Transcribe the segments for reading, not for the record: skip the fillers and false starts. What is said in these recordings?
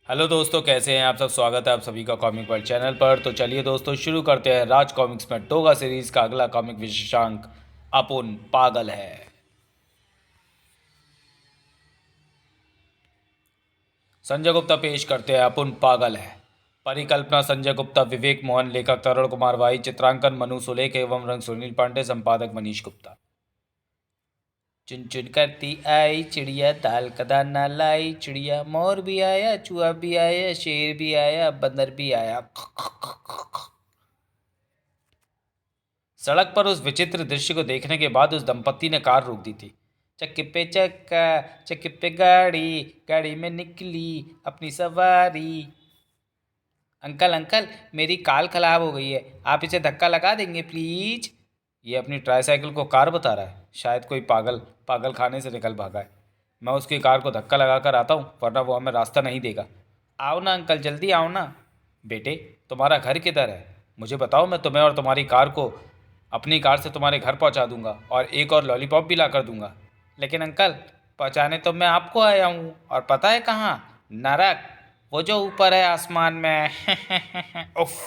Hello दोस्तों, कैसे हैं आप सब। स्वागत है आप सभी का कॉमिक वर्ल्ड चैनल पर। तो चलिए दोस्तों, शुरू करते हैं राज कॉमिक्स में टोगा सीरीज का अगला कॉमिक विशेषांक अपुन पागल है। संजय गुप्ता पेश करते हैं अपुन पागल है। परिकल्पना संजय गुप्ता, विवेक मोहन, लेखक तरुण कुमार वाई, चित्रांकन मनु सुलेख एवं रंग सुनील पांडे, संपादक मनीष गुप्ता। चुन चुन करती आई चिड़िया, दाल का दाना लाई चिड़िया, मोर भी आया, चूहा भी आया, शेर भी आया, बंदर भी आया। सड़क पर उस विचित्र दृश्य को देखने के बाद उस दंपत्ति ने कार रोक दी थी। चक्के पे चक्का, चक्के पे गाड़ी, गाड़ी में निकली अपनी सवारी। अंकल अंकल, मेरी कार खराब हो गई है, आप इसे धक्का लगा देंगे प्लीज। ये अपनी ट्राईसाइकिल को कार बता रहा है। शायद कोई पागल खाने से निकल भागा है। मैं उसकी कार को धक्का लगा कर आता हूँ, वरना वो हमें रास्ता नहीं देगा। आओ ना अंकल, जल्दी आओ ना। बेटे, तुम्हारा घर किधर है? मुझे बताओ, मैं तुम्हें और तुम्हारी कार को अपनी कार से तुम्हारे घर पहुंचा दूंगा और एक और लॉलीपॉप भी ला कर दूंगा। लेकिन अंकल, पहुंचाने तो मैं आपको आया हूँ, और पता है कहाँ? नरक, वो जो ऊपर है आसमान में। उफ,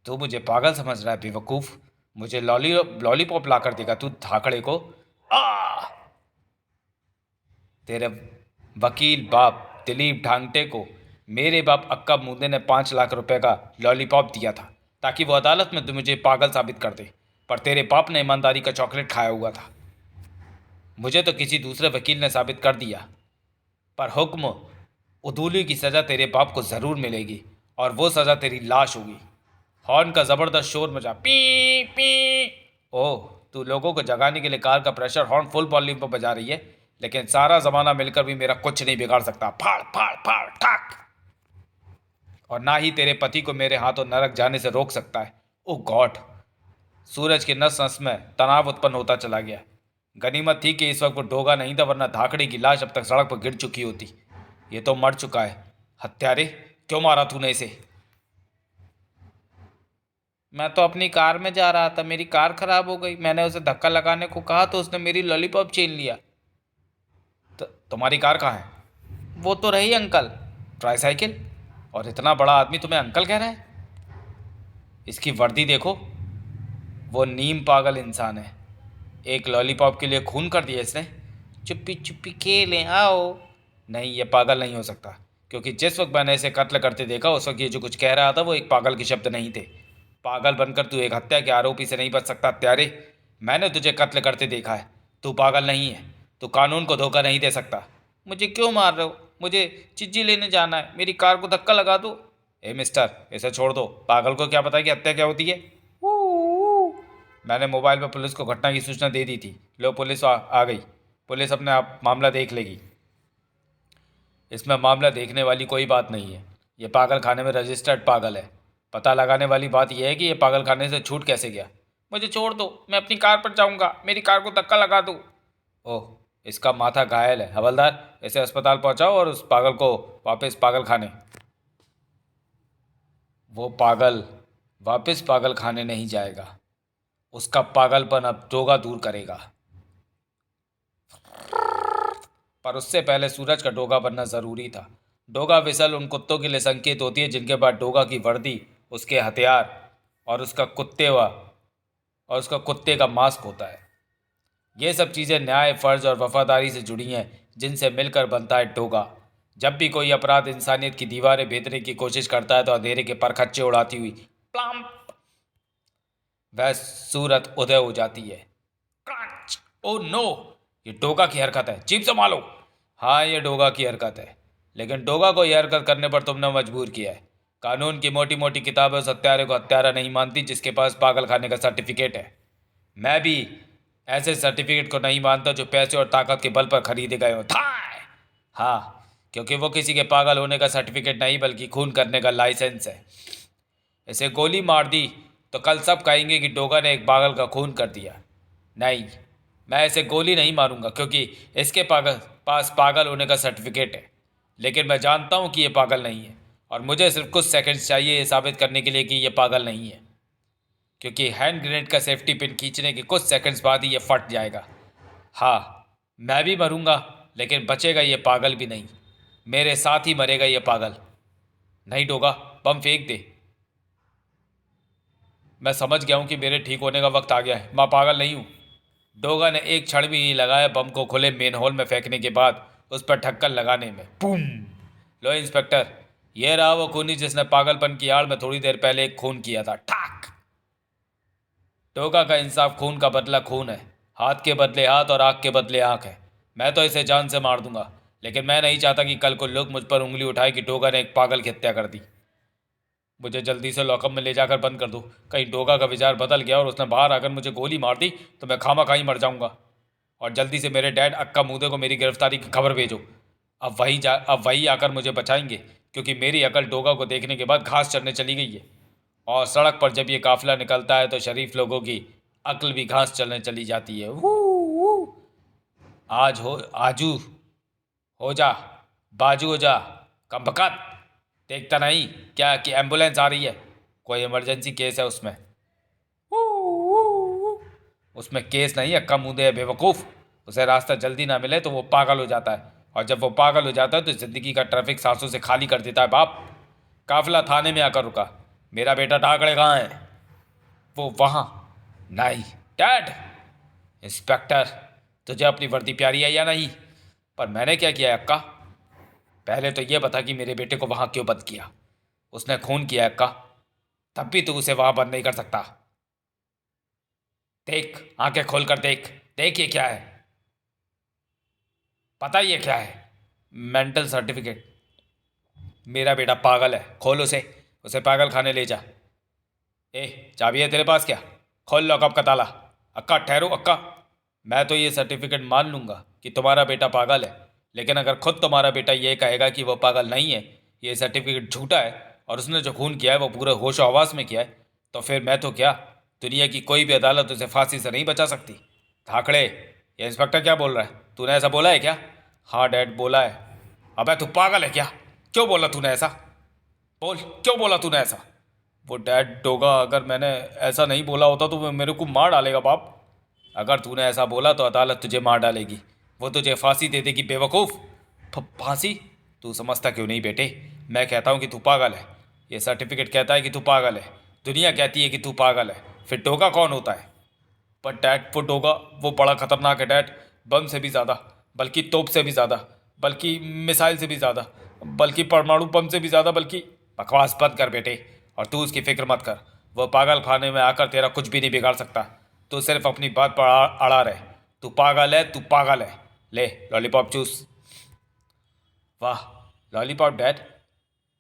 तू मुझे पागल समझ रहा है बेवकूफ़। मुझे लॉलीपॉप ला कर देगा तू धाकड़े को। आ तेरे वकील बाप दिलीप ढांगटे को मेरे बाप अक्का मूंदे ने 5 लाख रुपए का लॉलीपॉप दिया था, ताकि वो अदालत में मुझे पागल साबित कर दे। पर तेरे बाप ने ईमानदारी का चॉकलेट खाया हुआ था। मुझे तो किसी दूसरे वकील ने साबित कर दिया, पर हुक्म उदूली की सज़ा तेरे बाप को ज़रूर मिलेगी, और वो सज़ा तेरी लाश होगी। हॉर्न का ज़बरदस्त शोर मचा, पी पी। ओह, तू लोगों को जगाने के लिए कार का प्रेशर हॉर्न फुल वॉल्यूम पर बजा रही है, लेकिन सारा ज़माना मिलकर भी मेरा कुछ नहीं बिगाड़ सकता। फाड़ फाड़ फाड़ ठाक। और ना ही तेरे पति को मेरे हाथों नरक जाने से रोक सकता है। ओह गॉड। सूरज की नस नस में तनाव उत्पन्न होता चला गया। गनीमत थी कि इस वक्त वो डोगा नहीं था, वरना धाकड़ी की लाश अब तक सड़क पर गिर चुकी होती। ये तो मर चुका है। हत्यारे, क्यों मारा तूने इसे? मैं तो अपनी कार में जा रहा था, मेरी कार खराब हो गई। मैंने उसे धक्का लगाने को कहा तो उसने मेरी लॉलीपॉप छीन लिया। तो तुम्हारी कार कहाँ है? वो तो रही अंकल। ट्राईसाइकिल? और इतना बड़ा आदमी तुम्हें अंकल कह रहा है? इसकी वर्दी देखो। वो नीम पागल इंसान है। एक लॉलीपॉप के लिए खून कर दिया इसने। चुप्पी चुप्पी खेलें आओ। नहीं, ये पागल नहीं हो सकता, क्योंकि जिस वक्त मैंने इसे कत्ल करते देखा उस वक्त ये जो कुछ कह रहा था वो एक पागल के शब्द नहीं थे। पागल बनकर तू एक हत्या के आरोपी से नहीं बच सकता त्यारे। मैंने तुझे कत्ल करते देखा है। तू पागल नहीं है। तू कानून को धोखा नहीं दे सकता। मुझे क्यों मार रहे हो? मुझे चिज्जी लेने जाना है, मेरी कार को धक्का लगा दो। ए मिस्टर, इसे छोड़ दो। पागल को क्या पता कि हत्या क्या होती है? मैंने मोबाइल पर पुलिस को घटना की सूचना दे दी थी। लो, पुलिस आ गई। पुलिस अपने आप मामला देख लेगी। इसमें मामला देखने वाली कोई बात नहीं है। ये पागल खाने में रजिस्टर्ड पागल है। पता लगाने वाली बात यह है कि ये पागल खाने से छूट कैसे गया। मुझे छोड़ दो, मैं अपनी कार पर जाऊंगा, मेरी कार को धक्का लगा दो। ओह, इसका माथा घायल है। हवलदार, इसे अस्पताल पहुंचाओ और उस पागल को वापस पागल खाने। वो पागल वापस पागल खाने नहीं जाएगा। उसका पागलपन अब डोगा दूर करेगा। पर उससे पहले सूरज का डोगा बनना ज़रूरी था। डोगा विसल उन कुत्तों के लिए संकेत होती है जिनके पास डोगा की वर्दी, उसके हथियार और उसका कुत्ते का मास्क होता है। ये सब चीज़ें न्याय, फ़र्ज और वफादारी से जुड़ी हैं, जिनसे मिलकर बनता है डोगा। जब भी कोई अपराध इंसानियत की दीवारें भेदने की कोशिश करता है तो अंधेरे के परखच्चे उड़ाती हुई प्लाम वह सूरत उदय हो जाती है। क्रंच! Oh no! ये डोगा की हरकत है, जीप संभालो। हाँ, ये डोगा की हरकत है, लेकिन डोगा को यह हरकत करने पर तुमने मजबूर किया है। कानून की मोटी मोटी किताबें उस हत्यारे को हत्यारा नहीं मानती जिसके पास पागल खाने का सर्टिफिकेट है। मैं भी ऐसे सर्टिफिकेट को नहीं मानता जो पैसे और ताकत के बल पर खरीदे गए हो। थाय! हाँ, क्योंकि वो किसी के पागल होने का सर्टिफिकेट नहीं बल्कि खून करने का लाइसेंस है। इसे गोली मार दी तो कल सब कहेंगे कि डोगा ने एक पागल का खून कर दिया। नहीं, मैं इसे गोली नहीं मारूंगा क्योंकि इसके पास पागल होने का सर्टिफिकेट है। लेकिन मैं जानता हूं कि ये पागल नहीं है, और मुझे सिर्फ कुछ सेकंड्स चाहिए ये साबित करने के लिए कि ये पागल नहीं है, क्योंकि हैंड ग्रेनेड का सेफ्टी पिन खींचने के कुछ सेकंड्स बाद ही ये फट जाएगा। हाँ, मैं भी मरूंगा, लेकिन बचेगा ये पागल भी नहीं। मेरे साथ ही मरेगा ये पागल। नहीं डोगा, बम फेंक दे। मैं समझ गया हूं कि मेरे ठीक होने का वक्त आ गया है। मैं पागल नहीं हूं। डोगा ने एक क्षण भी नहीं लगाया बम को खुले मेन होल में फेंकने के बाद उस पर ढक्कन लगाने में। बूम। लो इंस्पेक्टर, ये रहा वो खूनी जिसने पागलपन की आड़ में थोड़ी देर पहले एक खून किया था। ठाक। डोगा का इंसाफ खून का बदला खून है। हाथ के बदले हाथ और आंख के बदले आंख है। मैं तो इसे जान से मार दूंगा, लेकिन मैं नहीं चाहता कि कल को लोग मुझ पर उंगली उठाए कि डोगा ने एक पागल की हत्या कर दी। मुझे जल्दी से लॉकअप में ले जाकर बंद कर दो। कहीं डोगा का विचार बदल गया और उसने बाहर आकर मुझे गोली मार दी तो मैं खामा खाई मर जाऊंगा। और जल्दी से मेरे डैड अक्का मूदे को मेरी गिरफ्तारी की खबर भेजो। अब वही आकर मुझे बचाएंगे, क्योंकि मेरी अकल डोगा को देखने के बाद घास चरने चली गई है। और सड़क पर जब ये काफिला निकलता है तो शरीफ लोगों की अक्ल भी घास चलने चली जाती है। वू वू। आज हो आजू हो जा, बाजू हो जा, कम बकत। देखता नहीं क्या कि एम्बुलेंस आ रही है? कोई इमरजेंसी केस है उसमें। उसमें केस नहीं है, कम मुंदे है बेवकूफ़। उसे रास्ता जल्दी ना मिले तो वो पागल हो जाता है, और जब वो पागल हो जाता है तो ज़िंदगी का ट्रैफिक सांसों से खाली कर देता है। बाप, काफिला थाने में आकर रुका। मेरा बेटा ठाकरे कहाँ है? वो वहाँ। नहीं। डैड। इंस्पेक्टर, तुझे अपनी वर्दी प्यारी है या नहीं? पर मैंने क्या किया है अक्का? पहले तो ये बता कि मेरे बेटे को वहाँ क्यों बंद किया? उसने खून किया है अक्का, तब भी तू उसे वहाँ बंद नहीं कर सकता। देख, आंखें खोल कर देख। देख ये क्या है? पता ये क्या है? Mental certificate. मेरा बेटा पागल है, खोल उसे। उसे पागल खाने ले जा। ए, चाबी है तेरे पास क्या? खोल लॉकअप का ताला। अक्का ठहरो अक्का। मैं तो ये सर्टिफिकेट मान लूँगा कि तुम्हारा बेटा पागल है, लेकिन अगर खुद तुम्हारा बेटा ये कहेगा कि वो पागल नहीं है, ये सर्टिफिकेट झूठा है और उसने जो खून किया है वो पूरे होश आवास में किया है, तो फिर मैं तो क्या, दुनिया की कोई भी अदालत उसे फांसी से नहीं बचा सकती। धाकड़े, ये इंस्पेक्टर क्या बोल रहा है? तूने ऐसा बोला है क्या? हाँ डैड, बोला है। अबे तू पागल है क्या? क्यों बोला तूने ऐसा? बोल, क्यों बोला तूने ऐसा? वो डैड डोगा, अगर मैंने ऐसा नहीं बोला होता तो वो मेरे को मार डालेगा बाप। अगर तूने ऐसा बोला तो अदालत तुझे मार डालेगी। वो तुझे फांसी दे देगी बेवकूफ़। फांसी? तू समझता क्यों नहीं बेटे? मैं कहता हूँ कि तू पागल है, ये सर्टिफिकेट कहता है कि तू पागल है, दुनिया कहती है कि तू पागल है, फिर डोगा कौन होता है? पर डैड वो डोगा, वो बड़ा खतरनाक है डैड। बम से भी ज़्यादा, बल्कि तोप से भी ज़्यादा, बल्कि मिसाइल से भी ज़्यादा, बल्कि परमाणु बम से भी ज़्यादा, बल्कि। बकवास बंद कर बेटे, और तू उसकी फिक्र मत कर। वो पागल खाने में आकर तेरा कुछ भी नहीं बिगाड़ सकता। तू सिर्फ अपनी बात पर अड़ा रहे। तू पागल है, तू पागल है। ले लॉलीपॉप चूस। वाह, लॉलीपॉप डैड।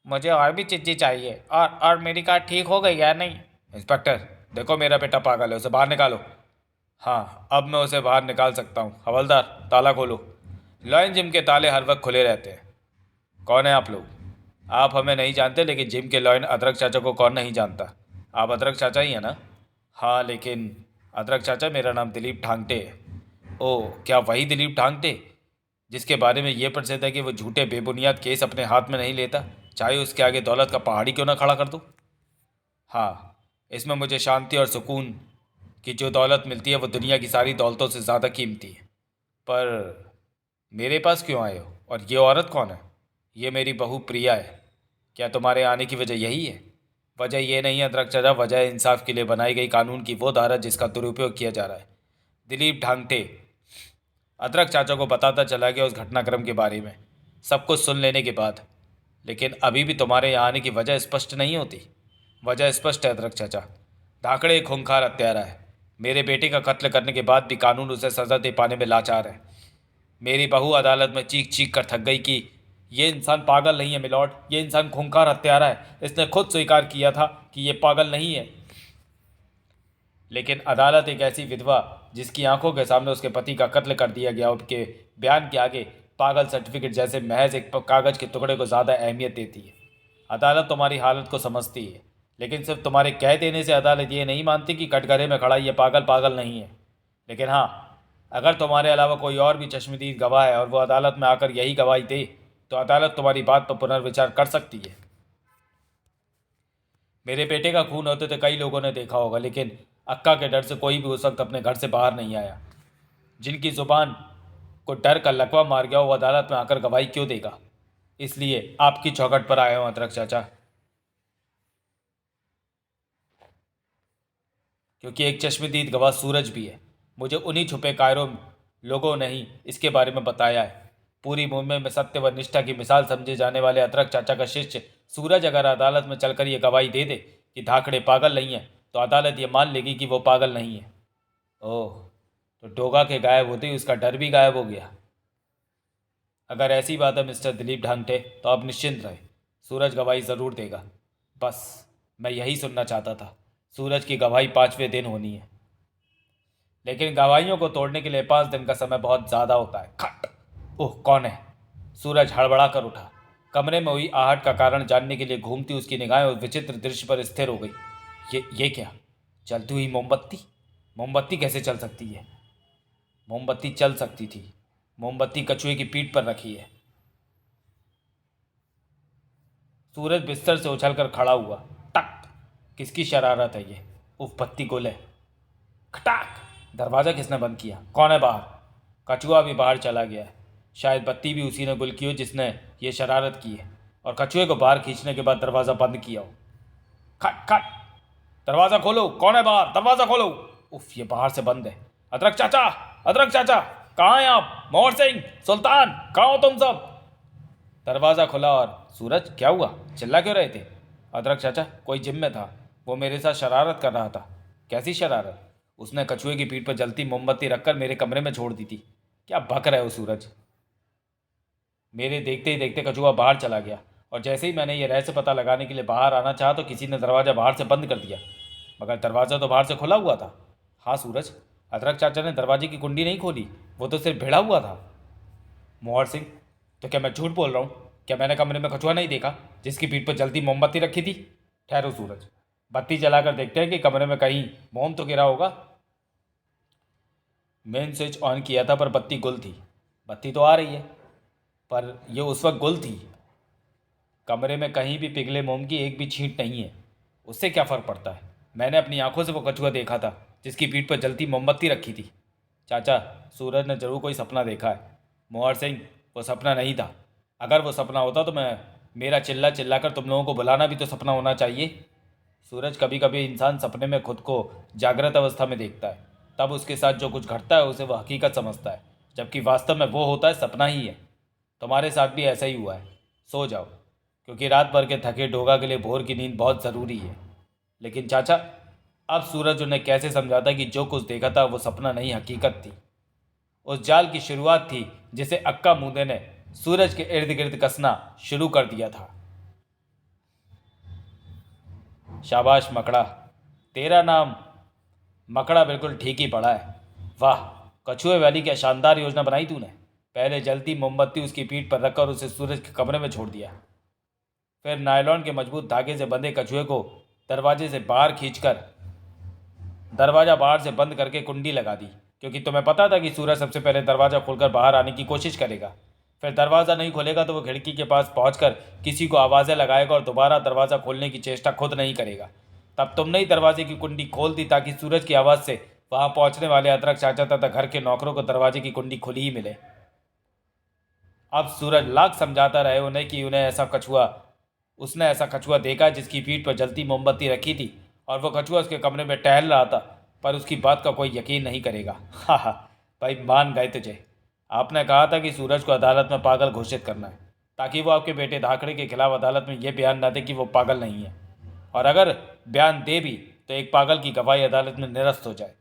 मुझे और भी चीज़ें चाहिए। और मेरी कार ठीक हो गई या नहीं? इंस्पेक्टर, देखो मेरा बेटा पागल है, उसे बाहर निकालो। हाँ, अब मैं उसे बाहर निकाल सकता हूँ। हवलदार, ताला खोलो। लॉयन जिम के ताले हर वक्त खुले रहते हैं। कौन है आप लोग? आप हमें नहीं जानते, लेकिन जिम के लॉयन अदरक चाचा को कौन नहीं जानता? आप अदरक चाचा ही हैं ना? हाँ, लेकिन अदरक चाचा, मेरा नाम दिलीप ठांगटे है। ओह, क्या वही दिलीप ठांगटे जिसके बारे में ये प्रसिद्ध है कि वो झूठे बेबुनियाद केस अपने हाथ में नहीं लेता, चाहे उसके आगे दौलत का पहाड़ी क्यों ना खड़ा कर दो? हाँ, इसमें मुझे शांति और सुकून की जो दौलत मिलती है वो दुनिया की सारी दौलतों से ज़्यादा कीमती है। पर मेरे पास क्यों आए हो? और ये औरत कौन है? ये मेरी बहू प्रिया है। क्या तुम्हारे आने की वजह यही है? वजह ये नहीं है अदरक चाचा, वजह है इंसाफ के लिए बनाई गई कानून की वो धारा जिसका दुरुपयोग किया जा रहा है। दिलीप ढांगटे। अदरक चाचा को बताता चला गया उस घटनाक्रम के बारे में, सब कुछ सुन लेने के बाद। लेकिन अभी भी तुम्हारे यहाँ आने की वजह स्पष्ट नहीं होती। वजह स्पष्ट है अदरक चाचा। धाकड़े एक खूंखार हत्यारा है। मेरे बेटे का कत्ल करने के बाद भी कानून उसे सज़ा दे पाने में लाचार है। मेरी बहू अदालत में चीख चीख कर थक गई कि ये इंसान पागल नहीं है मिलॉर्ड, ये इंसान खूंखार हत्यारा है। इसने खुद स्वीकार किया था कि ये पागल नहीं है। लेकिन अदालत एक ऐसी विधवा जिसकी आंखों के सामने उसके पति का कत्ल कर दिया गया के बयान के आगे पागल सर्टिफिकेट जैसे महज एक कागज़ के टुकड़े को ज़्यादा अहमियत देती है। अदालत तुम्हारी हालत को समझती है, लेकिन सिर्फ तुम्हारे कह देने से अदालत ये नहीं मानती कि कटघरे में खड़ा ये पागल पागल नहीं है। लेकिन हाँ, अगर तुम्हारे अलावा कोई और भी चश्मदीद गवाह है और वो अदालत में आकर यही गवाही दे, तो अदालत तुम्हारी बात पर पुनर्विचार कर सकती है। मेरे बेटे का खून होते तो कई लोगों ने देखा होगा, लेकिन अक्का के डर से कोई भी उस वक्त अपने घर से बाहर नहीं आया। जिनकी ज़ुबान को डर का लकवा मार गया वो अदालत में आकर गवाही क्यों देगा? इसलिए आपकी चौखट पर आया हूं अदरक चाचा, क्योंकि एक चश्मदीद गवाह सूरज भी है। मुझे उन्हीं छुपे कायरों लोगों ने ही इसके बारे में बताया है। पूरी मुहिम में सत्य व निष्ठा की मिसाल समझे जाने वाले अदरक चाचा का शिष्य सूरज अगर अदालत में चलकर ये गवाही दे दे कि धाकड़े पागल नहीं है, तो अदालत ये मान लेगी कि वो पागल नहीं है। ओह, तो डोगा के गायब होते ही उसका डर भी गायब हो गया। अगर ऐसी बात है मिस्टर दिलीप ढांगटे, तो आप निश्चिंत रहे, सूरज गवाही ज़रूर देगा। बस मैं यही सुनना चाहता था। सूरज की गवाही 5वें दिन होनी है, लेकिन गवाहियों को तोड़ने के लिए 5 दिन का समय बहुत ज़्यादा होता है। खट! ओह, कौन है? सूरज हड़बड़ा कर उठा। कमरे में हुई आहट का कारण जानने के लिए घूमती उसकी निगाहें उस विचित्र दृश्य पर स्थिर हो गई। ये क्या? चलती हुई मोमबत्ती? मोमबत्ती कैसे चल सकती है? मोमबत्ती चल सकती थी। मोमबत्ती कछुए की पीठ पर रखी है। सूरज बिस्तर से उछलकर खड़ा हुआ। टक! किसकी शरारत है ये? उफ, बत्ती गुल है। खटाक! दरवाज़ा किसने बंद किया? कौन है बाहर? कछुआ भी बाहर चला गया है। शायद बत्ती भी उसी ने गुल की हो जिसने ये शरारत की है, और कछुए को बाहर खींचने के बाद दरवाज़ा बंद किया हो। खट खट! दरवाज़ा खोलो, कौन है बाहर? दरवाज़ा खोलो। उफ, ये बाहर से बंद है। अदरक चाचा! अदरक चाचा! कहाँ हैं आप? मोहर सिंह, सुल्तान, कहाँ हो तुम सब? दरवाज़ा खुला और सूरज, क्या हुआ? चिल्ला क्यों रहे थे? अदरक चाचा, कोई जिम में था, वो मेरे साथ शरारत कर रहा था। कैसी शरारत? उसने कछुए की पीठ पर जलती मोमबत्ती रखकर मेरे कमरे में छोड़ दी थी। क्या बक रहे हो सूरज? मेरे देखते ही देखते कछुआ बाहर चला गया, और जैसे ही मैंने ये रहस्य पता लगाने के लिए बाहर आना चाहा तो किसी ने दरवाज़ा बाहर से बंद कर दिया। मगर दरवाज़ा तो बाहर से खुला हुआ था। हाँ सूरज, अदरक चाचा ने दरवाजे की कुंडी नहीं खोली, वो तो सिर्फ भिड़ा हुआ था। मोहर सिंह, तो क्या मैं झूठ बोल रहा हूँ? क्या मैंने कमरे में कछुआ नहीं देखा जिसकी पीठ पर जलती मोमबत्ती रखी थी? ठहरो सूरज, बत्ती जलाकर देखते हैं कि कमरे में कहीं मोम तो गिरा होगा। मेन स्विच ऑन किया था पर बत्ती गुल थी। बत्ती तो आ रही है, पर यह उस वक्त गुल थी। कमरे में कहीं भी पिघले मोम की एक भी छींट नहीं है। उससे क्या फ़र्क पड़ता है? मैंने अपनी आंखों से वो कछुआ देखा था जिसकी पीठ पर जलती मोमबत्ती रखी थी। चाचा, सूरज ने जरूर कोई सपना देखा है। मोहर सिंह, वो सपना नहीं था। अगर वो सपना होता तो मैं मेरा चिल्ला चिल्ला कर तुम लोगों को बुलाना भी तो सपना होना चाहिए। सूरज, कभी कभी इंसान सपने में खुद को जागृत अवस्था में देखता है, तब उसके साथ जो कुछ घटता है उसे वह हकीकत समझता है, जबकि वास्तव में वो होता है सपना ही है। तुम्हारे साथ भी ऐसा ही हुआ है। सो जाओ, क्योंकि रात भर के थके डोगा के लिए भोर की नींद बहुत ज़रूरी है। लेकिन चाचा, अब सूरज उन्हें कैसे समझाता कि जो कुछ देखा था वो सपना नहीं हकीकत थी। उस जाल की शुरुआत थी जिसे अक्का मूदे ने सूरज के इर्द गिर्द कसना शुरू कर दिया था। शाबाश मकड़ा, तेरा नाम मकड़ा बिल्कुल ठीक ही पड़ा है। वाह, कछुए वाली क्या शानदार योजना बनाई तूने। पहले जलती मोमबत्ती उसकी पीठ पर रखकर उसे सूरज के कमरे में छोड़ दिया, फिर नायलॉन के मजबूत धागे से बंधे कछुए को दरवाजे से बाहर खींचकर दरवाज़ा बाहर से बंद करके कुंडी लगा दी, क्योंकि तुम्हें पता था कि सूरज सबसे पहले दरवाज़ा खोलकर बाहर आने की कोशिश करेगा। फिर दरवाज़ा नहीं खोलेगा तो वो खिड़की के पास पहुंचकर किसी को आवाज़ें लगाएगा और दोबारा दरवाज़ा खोलने की चेष्टा खुद नहीं करेगा। तब तुमने ही दरवाजे की कुंडी खोल दी ताकि सूरज की आवाज़ से वहां पहुंचने वाले अदरक चाचा तथा घर के नौकरों को दरवाजे की कुंडी खुली ही मिले। अब सूरज लाख समझाता रहे उन्हें कि उसने ऐसा कछुआ देखा जिसकी पीठ पर जलती मोमबत्ती रखी थी, और वो कछुआ उसके कमरे में टहल रहा था, पर उसकी बात का कोई यकीन नहीं करेगा। हा हा, भाई मान गए तुझे। आपने कहा था कि सूरज को अदालत में पागल घोषित करना है, ताकि वो आपके बेटे धाकड़े के खिलाफ अदालत में यह बयान न दे कि वो पागल नहीं है, और अगर बयान दे भी तो एक पागल की गवाही अदालत में निरस्त हो जाए।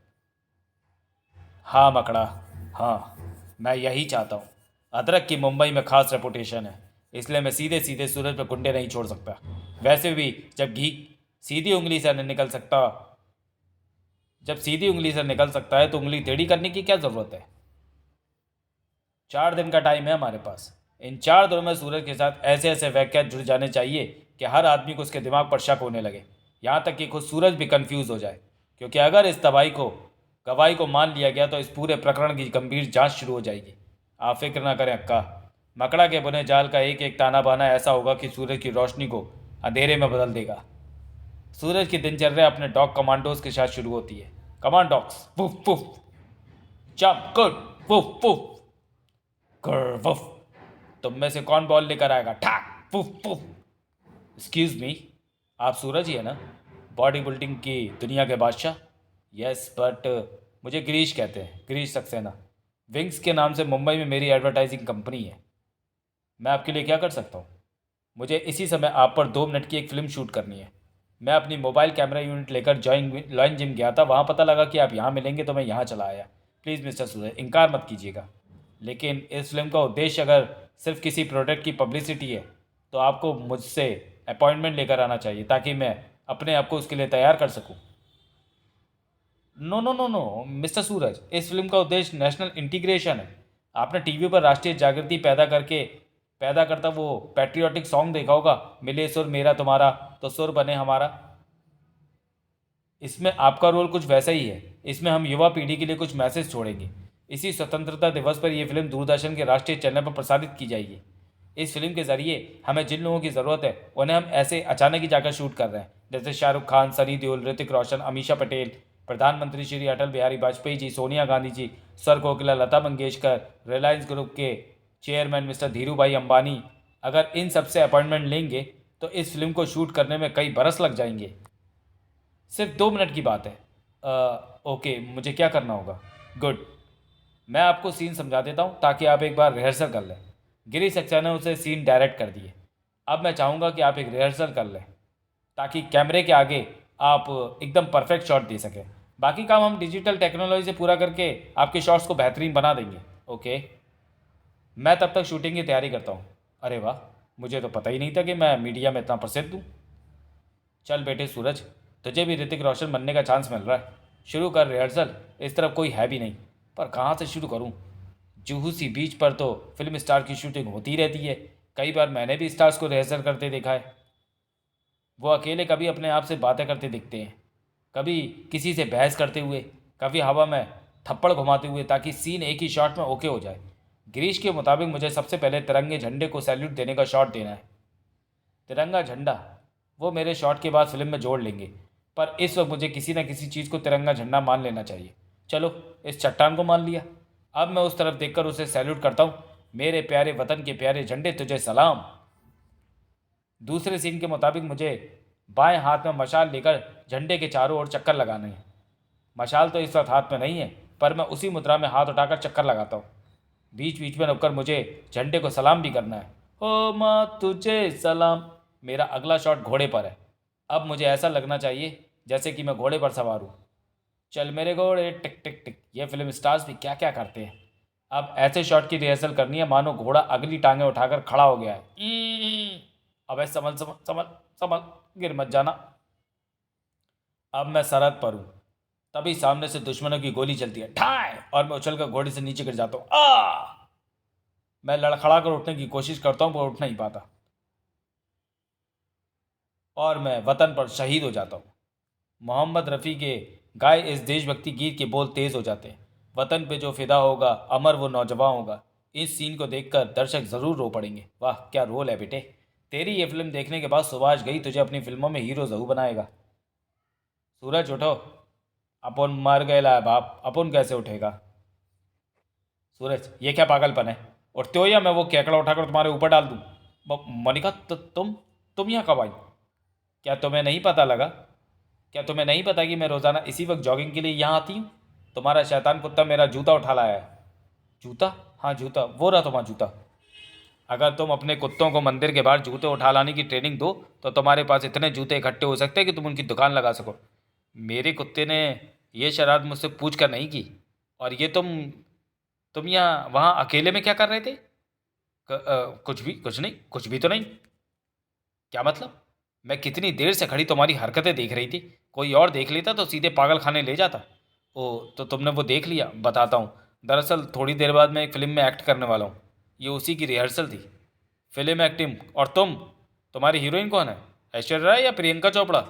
हाँ मकड़ा, हाँ, मैं यही चाहता हूँ। अदरक की मुंबई में खास रेपुटेशन है, इसलिए मैं सीधे सीधे सूरज पे कुंडे नहीं छोड़ सकता। वैसे भी सीधी उंगली से नहीं निकल सकता जब सीधी उंगली से निकल सकता है तो उंगली टेढ़ी करने की क्या ज़रूरत है? 4 दिन का टाइम है हमारे पास। इन 4 दिनों में सूरज के साथ ऐसे ऐसे वाक़यात जुड़ जाने चाहिए कि हर आदमी को उसके दिमाग पर शक होने लगे, यहाँ तक कि खुद सूरज भी कंफ्यूज हो जाए। क्योंकि अगर इस गवाही को मान लिया गया तो इस पूरे प्रकरण की गंभीर जांच शुरू हो जाएगी। आप फिक्र ना करें अक्का, मकड़ा के बुने जाल का एक एक ताना बाना ऐसा होगा कि सूरज की रोशनी को अंधेरे में बदल देगा। सूरज की दिनचर्या अपने डॉग कमांडोज के साथ शुरू होती है। Command dogs, woof woof, jump good, woof woof, कर वुफ, तुम में से कौन बॉल लेकर आएगा? ठाक पुफ पुफ। एक्सक्यूज मी, आप सूरज ही है ना, बॉडी बिल्डिंग की दुनिया के बादशाह? यस, बट मुझे गिरीश कहते हैं, गिरीश सक्सेना। विंग्स के नाम से मुंबई में मेरी एडवर्टाइजिंग कंपनी है। मैं आपके लिए क्या कर सकता हूँ? मुझे इसी समय आप पर 2 मिनट की एक फ़िल्म शूट करनी है। मैं अपनी मोबाइल कैमरा यूनिट लेकर लॉइन जिम गया था, वहाँ पता लगा कि आप यहाँ मिलेंगे तो मैं यहाँ चला आया। प्लीज़ मिस्टर सूरज, इनकार मत कीजिएगा। लेकिन इस फिल्म का उद्देश्य अगर सिर्फ किसी प्रोडक्ट की पब्लिसिटी है तो आपको मुझसे अपॉइंटमेंट लेकर आना चाहिए ताकि मैं अपने आप को उसके लिए तैयार कर सकूं। No no no no mister Suraj, इस फिल्म का उद्देश्य नेशनल इंटीग्रेशन है। आपने टीवी पर राष्ट्रीय जागृति पैदा करता वो पैट्रियोटिक सॉन्ग देखा होगा, मिले सुर मेरा तुम्हारा तो सुर बने हमारा। इसमें आपका रोल कुछ वैसा ही है। इसमें हम युवा पीढ़ी के लिए कुछ मैसेज छोड़ेंगे। इसी स्वतंत्रता दिवस पर यह फिल्म दूरदर्शन के राष्ट्रीय चैनल पर प्रसारित की जाएगी। इस फिल्म के जरिए हमें जिन लोगों की ज़रूरत है उन्हें हम ऐसे अचानक ही जाकर शूट कर रहे हैं, जैसे शाहरुख खान, सनी देओल, ऋतिक रोशन, अमीषा पटेल, प्रधानमंत्री श्री अटल बिहारी वाजपेयी जी, सोनिया गांधी जी, स्वर कोकिला लता मंगेशकर, रिलायंस ग्रुप के चेयरमैन मिस्टर धीरू भाई अंबानी। अगर इन सबसे अपॉइंटमेंट लेंगे तो इस फिल्म को शूट करने में कई बरस लग जाएंगे। सिर्फ 2 मिनट की बात है। ओके, मुझे क्या करना होगा? गुड, मैं आपको सीन समझा देता हूँ ताकि आप एक बार रिहर्सल कर लें। गिरीश सक्सेना ने उसे सीन डायरेक्ट कर दिए। अब मैं चाहूँगा कि आप एक रिहर्सल कर लें ताकि कैमरे के आगे आप एकदम परफेक्ट शॉट दे सकें। बाकी काम हम डिजिटल टेक्नोलॉजी से पूरा करके आपके शॉट्स को बेहतरीन बना देंगे। ओके, मैं तब तक शूटिंग की तैयारी करता हूँ। अरे वाह, मुझे तो पता ही नहीं था कि मैं मीडिया में इतना प्रसिद्ध हूँ। चल बेटे सूरज, तुझे भी ऋतिक रोशन बनने का चांस मिल रहा है। शुरू कर रिहर्सल। इस तरफ कोई है भी नहीं, पर कहाँ से शुरू करूँ? जुहू सी बीच पर तो फिल्म स्टार की शूटिंग होती रहती है। कई बार मैंने भी स्टार्स को रिहर्सल करते देखा है। वो अकेले कभी अपने आप से बातें करते दिखते हैं, कभी किसी से बहस करते हुए, कभी हवा में थप्पड़ घुमाते हुए, ताकि सीन एक ही शॉट में ओके हो जाए। गिरीश के मुताबिक मुझे सबसे पहले तिरंगे झंडे को सैल्यूट देने का शॉट देना है। तिरंगा झंडा वो मेरे शॉट के बाद फिल्म में जोड़ लेंगे, पर इस वक्त मुझे किसी न किसी चीज़ को तिरंगा झंडा मान लेना चाहिए। चलो, इस चट्टान को मान लिया। अब मैं उस तरफ देखकर उसे सैल्यूट करता हूँ। मेरे प्यारे वतन के प्यारे झंडे, तुझे सलाम। दूसरे सीन के मुताबिक मुझे बाएं हाथ में मशाल लेकर झंडे के चारों ओर चक्कर लगाने हैं। मशाल तो इस वक्त हाथ में नहीं है, पर मैं उसी मुद्रा में हाथ उठाकर चक्कर लगाता हूँ। बीच बीच में रुककर मुझे झंडे को सलाम भी करना है। ओ माँ तुझे सलाम। मेरा अगला शॉट घोड़े पर है। अब मुझे ऐसा लगना चाहिए जैसे कि मैं घोड़े पर सवार हूँ। चल मेरे घोड़े टिक टिक टिक। ये फिल्म स्टार्स भी क्या क्या करते हैं। अब ऐसे शॉट की रिहर्सल करनी है मानो घोड़ा अगली टांगें उठाकर खड़ा हो गया है। अबे संभल संभल संभल संभल, गिर मत जाना। अब मैं सरहद पर हूँ। तभी सामने से दुश्मनों की गोली चलती है, ठाए, और मैं उछलकर घोड़े से नीचे गिर जाता हूँ। मैं लड़खड़ा कर उठने की कोशिश करता हूँ पर उठ नहीं पाता, और मैं वतन पर शहीद हो जाता हूँ। मोहम्मद रफ़ी के गाए इस देशभक्ति गीत के बोल तेज हो जाते हैं। वतन पे जो फिदा होगा, अमर वो नौजवान होगा। इस सीन को देखकर दर्शक ज़रूर रो पड़ेंगे। वाह क्या रोल है बेटे। तेरी ये फिल्म देखने के बाद सुभाष गई तुझे अपनी फिल्मों में हीरो ज़रूर बनाएगा। सूरज उठो, अपन मर गए बाप, अपन कैसे उठेगा? सूरज, ये क्या पागलपन है? उठते हो या मैं वो केकड़ा उठाकर तुम्हारे ऊपर डाल दूँ? मनिका, तुम यहाँ कब आई? क्या तुम्हें नहीं पता लगा? क्या तुम्हें नहीं पता कि मैं रोज़ाना इसी वक्त जॉगिंग के लिए यहाँ आती हूँ? तुम्हारा शैतान कुत्ता मेरा जूता उठा लाया है। जूता? हाँ जूता, वो रहा तुम्हारा जूता। अगर तुम अपने कुत्तों को मंदिर के बाहर जूते उठा लाने की ट्रेनिंग दो तो तुम्हारे पास इतने जूते इकट्ठे हो सकते हैं कि तुम उनकी दुकान लगा सको। मेरे कुत्ते ने ये शरारत मुझसे पूछ कर नहीं की। और ये तुम यहाँ वहाँ अकेले में क्या कर रहे थे? कुछ भी तो नहीं। क्या मतलब? मैं कितनी देर से खड़ी तुम्हारी हरकतें देख रही थी। कोई और देख लेता तो सीधे पागल खाने ले जाता। ओ, तो तुमने वो देख लिया? बताता हूँ। दरअसल थोड़ी देर बाद मैं एक फ़िल्म में एक्ट करने वाला हूँ। ये उसी की रिहर्सल थी। Film acting. और तुम्हारी हीरोइन कौन है? ऐश्वर्या राय या प्रियंका चोपड़ा?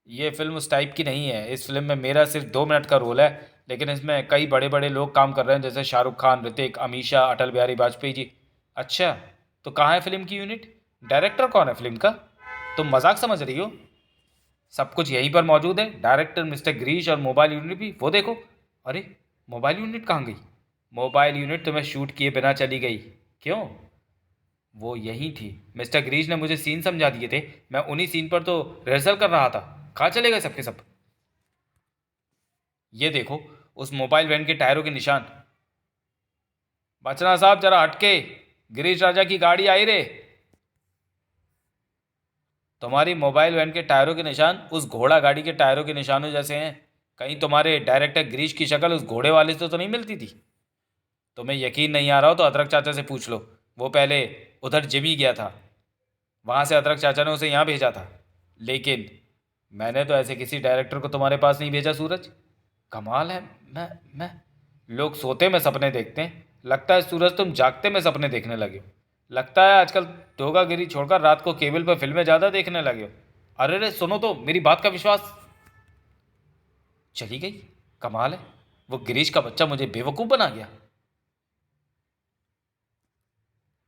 ये फिल्म उस टाइप की नहीं है। इस फिल्म में मेरा सिर्फ 2 मिनट का रोल है, लेकिन इसमें कई बड़े बड़े लोग काम कर रहे हैं, जैसे शाहरुख खान, ऋतिक, अमीषा, अटल बिहारी वाजपेयी जी। अच्छा, तो कहाँ है फिल्म की यूनिट? डायरेक्टर कौन है फिल्म का? तुम मजाक समझ रही हो? सब कुछ यहीं पर मौजूद है। डायरेक्टर मिस्टर गिरीश और मोबाइल यूनिट भी, वो देखो। अरे, मोबाइल यूनिट कहाँ गई? मोबाइल यूनिट तुम्हें शूट किए बिना चली गई। क्यों? वो यही थी। मिस्टर गिरीश ने मुझे सीन समझा दिए थे। मैं उन्हीं सीन पर तो रिहर्सल कर रहा था। कहाँ चले गए सबके सब? ये देखो, उस मोबाइल वैन के टायरों के निशान। बचना साहब जरा हटके, गिरीश राजा की गाड़ी आई रे। तुम्हारी मोबाइल वैन के टायरों के निशान उस घोड़ा गाड़ी के टायरों के निशानों जैसे हैं। कहीं तुम्हारे डायरेक्टर गिरीश की शक्ल उस घोड़े वाले से तो नहीं मिलती थी? तुम्हें यकीन नहीं आ रहा हो तो अदरक चाचा से पूछ लो। वो पहले उधर जिम ही गया था, वहाँ से अदरक चाचा ने उसे यहाँ भेजा था। लेकिन मैंने तो ऐसे किसी डायरेक्टर को तुम्हारे पास नहीं भेजा सूरज। कमाल है। मैं लोग सोते में सपने देखते हैं, लगता है सूरज तुम जागते में सपने देखने लगे हो। लगता है आजकल दोगागिरी छोड़कर रात को केबल पर फिल्में ज़्यादा देखने लगे हो। अरे रे सुनो तो, मेरी बात का विश्वास। चली गई। कमाल है, वो गिरीश का बच्चा मुझे बेवकूफ़ बना गया।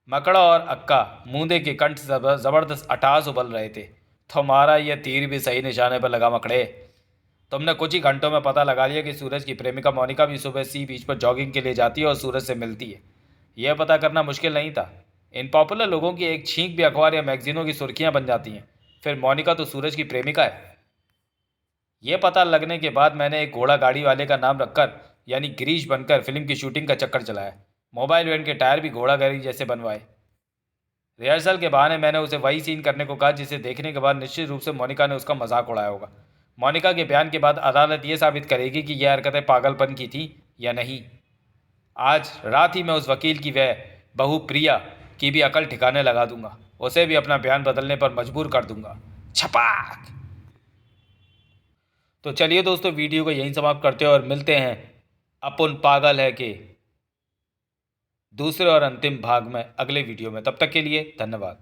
मकड़ा और अक्का मूंदे के कंठ से जबरदस्त अटास उबल रहे थे। तुम्हारा यह तीर भी सही निशाने पर लगा मकड़े। तुमने कुछ ही घंटों में पता लगा लिया कि सूरज की प्रेमिका मोनिका भी सुबह सी बीच पर जॉगिंग के लिए जाती है और सूरज से मिलती है। यह पता करना मुश्किल नहीं था। इन पॉपुलर लोगों की एक छींक भी अखबार या मैगजीनों की सुर्खियां बन जाती हैं। फिर मोनिका तो सूरज की प्रेमिका है। यह पता लगने के बाद मैंने एक घोड़ा गाड़ी वाले का नाम रखकर, यानी गिरीश बनकर, फिल्म की शूटिंग का चक्कर चलाया। मोबाइल वैन के टायर भी घोड़ा गाड़ी जैसे बनवाए। रिहर्सल के बहाने मैंने उसे वही सीन करने को कहा जिसे देखने के बाद निश्चित रूप से मोनिका ने उसका मजाक उड़ाया होगा। मोनिका के बयान के बाद अदालत ये साबित करेगी कि यह हरकतें पागलपन की थी या नहीं। आज रात ही मैं उस वकील की वह बहू प्रिया की भी अकल ठिकाने लगा दूंगा। उसे भी अपना बयान बदलने पर मजबूर कर दूंगा। छपाक। तो चलिए दोस्तों, वीडियो को यहीं समाप्त करते हैं और मिलते हैं अपन पागल है के दूसरे और अंतिम भाग में अगले वीडियो में। तब तक के लिए धन्यवाद।